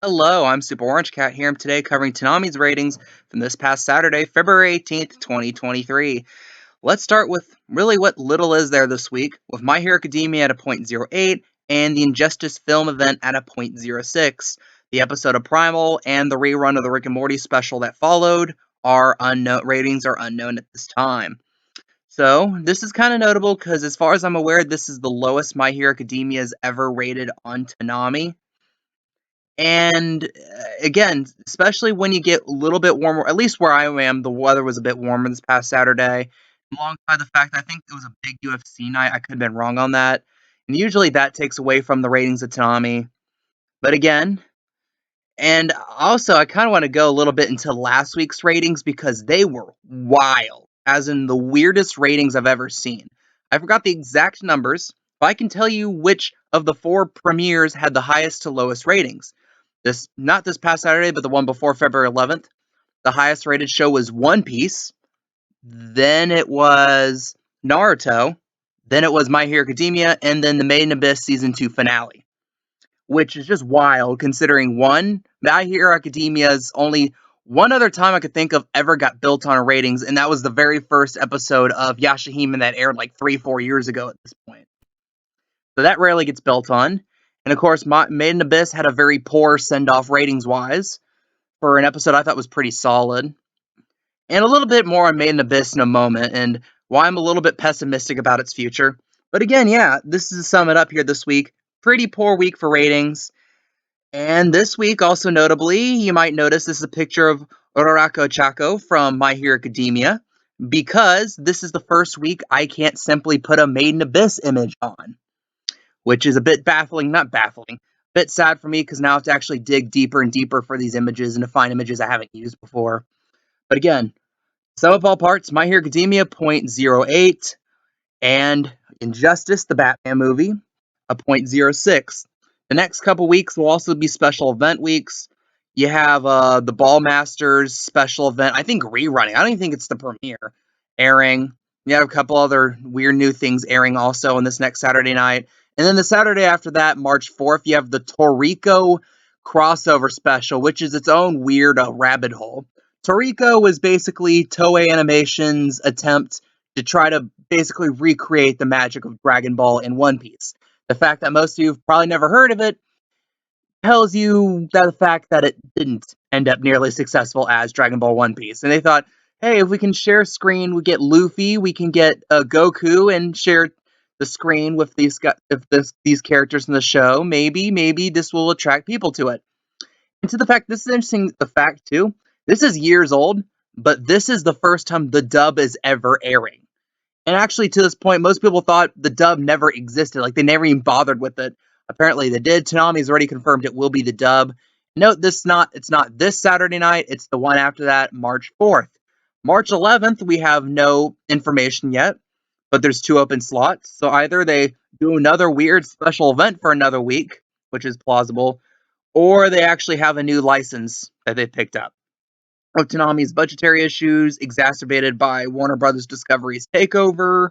Hello, I'm Super Orange Cat here. I'm today covering Toonami's ratings from this past Saturday, February 18th, 2023. Let's start with really what little is there this week, with My Hero Academia at a .08 and the Injustice film event at a .06. The episode of Primal and the rerun of the Rick and Morty special that followed are unknown. Ratings are unknown at this time. So this is kind of notable because, as far as I'm aware, this is the lowest My Hero Academia has ever rated on Toonami. And again, especially when you get a little bit warmer, at least where I am, the weather was a bit warmer this past Saturday, alongside the fact that I think it was a big UFC night. I could have been wrong on that. And usually that takes away from the ratings of Toonami. But again, and also I kind of want to go a little bit into last week's ratings because they were wild, as in the weirdest ratings I've ever seen. I forgot the exact numbers, but I can tell you which of the four premieres had the highest to lowest ratings. Not this past Saturday, but the one before February 11th. The highest rated show was One Piece. Then it was Naruto. Then it was My Hero Academia, and then the Made in Abyss Season 2 finale. Which is just wild, considering one, My Hero Academia's only one other time I could think of ever got built on ratings, and that was the very first episode of Yashahime that aired like 3-4 years ago at this point. So that rarely gets built on. And of course, Made in Abyss had a very poor send-off ratings-wise for an episode I thought was pretty solid. And a little bit more on Made in Abyss in a moment, and why I'm a little bit pessimistic about its future. But again, yeah, this is to sum it up here this week. Pretty poor week for ratings. And this week, also notably, you might notice this is a picture of Uraraka Ochako from My Hero Academia, because this is the first week I can't simply put a Made in Abyss image on. Which is a bit baffling, not baffling, a bit sad for me because now I have to actually dig deeper and deeper for these images and to find images I haven't used before. But again, sum up all parts, My Hero Academia, .08, and Injustice, the Batman movie, a .06. The next couple weeks will also be special event weeks. You have the Ball Masters special event, I think rerunning, I don't even think it's the premiere, airing. You have a couple other weird new things airing also on this next Saturday night. And then the Saturday after that, March 4th, you have the Toriko crossover special, which is its own weird rabbit hole. Toriko was basically Toei Animation's attempt to try to basically recreate the magic of Dragon Ball in One Piece. The fact that most of you have probably never heard of it tells you that the fact that it didn't end up nearly as successful as Dragon Ball One Piece. And they thought, hey, if we can share screen, we get Luffy, we can get Goku, and share the screen with these characters in the show. Maybe this will attract people to it. And to the fact, this is interesting. The fact too, this is years old, but this is the first time the dub is ever airing. And actually, to this point, most people thought the dub never existed. Like, they never even bothered with it. Apparently, they did. Toonami's already confirmed it will be the dub. Note, it's not this Saturday night. It's the one after that, March 4th. March 11th, we have no information yet, but there's 2 open slots. So either they do another weird special event for another week, which is plausible, or they actually have a new license that they picked up. Of Toonami's budgetary issues, exacerbated by Warner Brothers Discovery's takeover.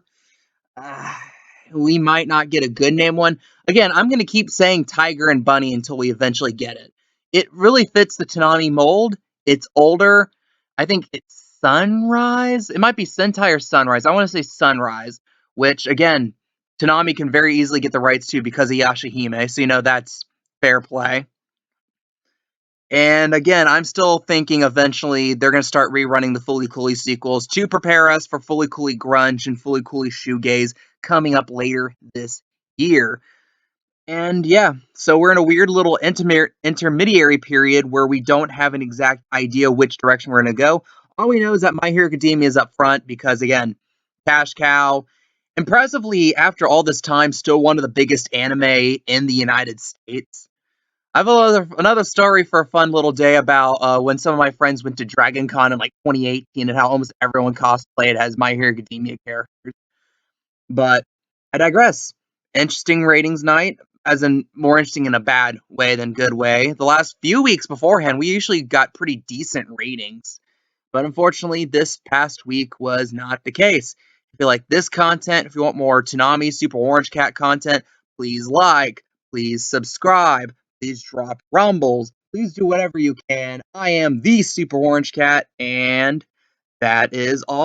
We might not get a good name one. Again, I'm going to keep saying Tiger and Bunny until we eventually get it. It really fits the Toonami mold. It's older. I think it's Sunrise. It might be Sentai or Sunrise. I want to say Sunrise, which, again, Toonami can very easily get the rights to because of Yashahime, so that's fair play. And again, I'm still thinking eventually they're going to start rerunning the Fully Cooley sequels to prepare us for Fully Cooley Grunge and Fully Cooley Shoegaze coming up later this year. And yeah, so we're in a weird little intermediary period where we don't have an exact idea which direction we're going to go. All we know is that My Hero Academia is up front because, again, cash cow. Impressively, after all this time, still one of the biggest anime in the United States. I have another story for a fun little day about when some of my friends went to Dragon Con in like 2018 and how almost everyone cosplayed as My Hero Academia characters. But I digress. Interesting ratings night, as in more interesting in a bad way than good way. The last few weeks beforehand, we usually got pretty decent ratings. But unfortunately, this past week was not the case. If you like this content, if you want more Toonami Super Orange Cat content, please like, please subscribe. Please drop rumbles. Please do whatever you can. I am the Super Orange Cat, and that is all.